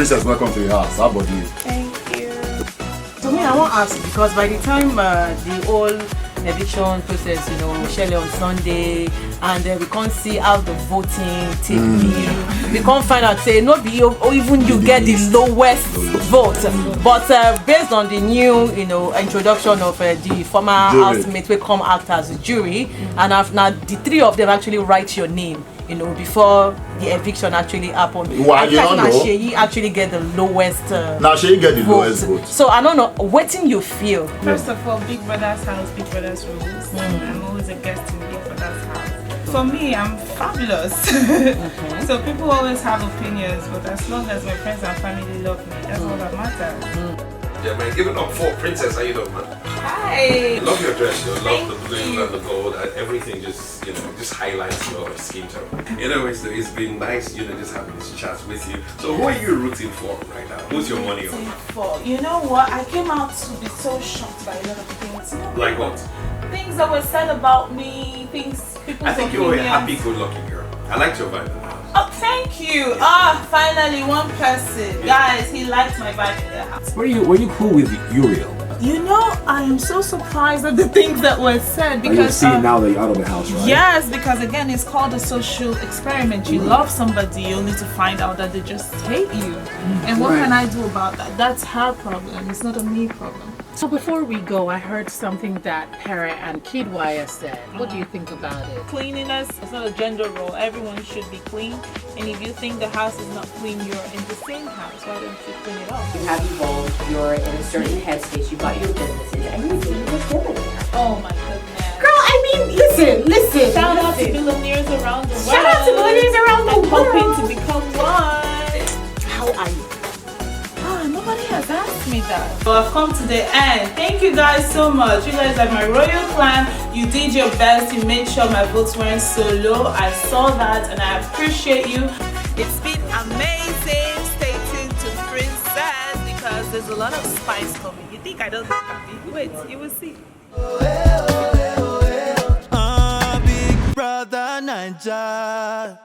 Princess, welcome to your house. How about you? Thank you. To me, I want to ask because by the time the whole eviction process, Michelle on Sunday, and we can't see how the voting take place. We can't find out, say, not be or even you get the lowest vote. But based on the new, introduction of the former housemate, we come act as a jury, and now the three of them actually write your name. Before the eviction actually happened. Why you don't know? She actually get the lowest Now she get the lowest vote. So I don't know, what do you feel? First of all, Big Brother's house, Big Brother's rules. I'm always a guest in Big Brother's house. For me, I'm fabulous. So people always have opinions, but as long as my friends and family love me, that's all that matters. Yeah, man, give it up for Princess. How you doing, man? Hi. Love your dress, love the blue and the gold. Everything just, just highlights your skin tone. It's been nice, just having this chat with you. So who are you rooting for right now? Who's your money on? You know what? I came out to be so shocked by a lot of things. Like what? Things that were said about me, people's I think you're a happy-go-lucky girl. I liked your vibe in the house. Oh, thank you. Finally, one person. Guys, he liked my vibe in the house. Were you cool with Uriel? I am so surprised at the things that were said because you see now that you're out of the house, right? Yes, because again, it's called a social experiment. You love somebody only to find out that they just hate you. And what can I do about that? That's her problem. It's not a me problem. So before we go, I heard something that Para and Kidwire said. What do you think about it? Cleanliness is not a gender role. Everyone should be clean. And if you think the house is not clean, you're in the same house. Why don't you clean it up? You have evolved, you're in a certain headspace, you got your businesses, and you seem to just live in there. Oh my goodness. Girl, I mean, listen. Shout out to billionaires around the world. Shout out to billionaires around the world. Hoping to become one. How are you? Nobody has asked me that. So I've come to the end. Thank you guys so much. You guys are my royal clan. You did your best. You made sure my votes weren't so low. I saw that and I appreciate you. It's been amazing. Stay tuned to Princess because there's a lot of spice coming. You think I don't look happy? Wait, you will see. Big Brother Naija.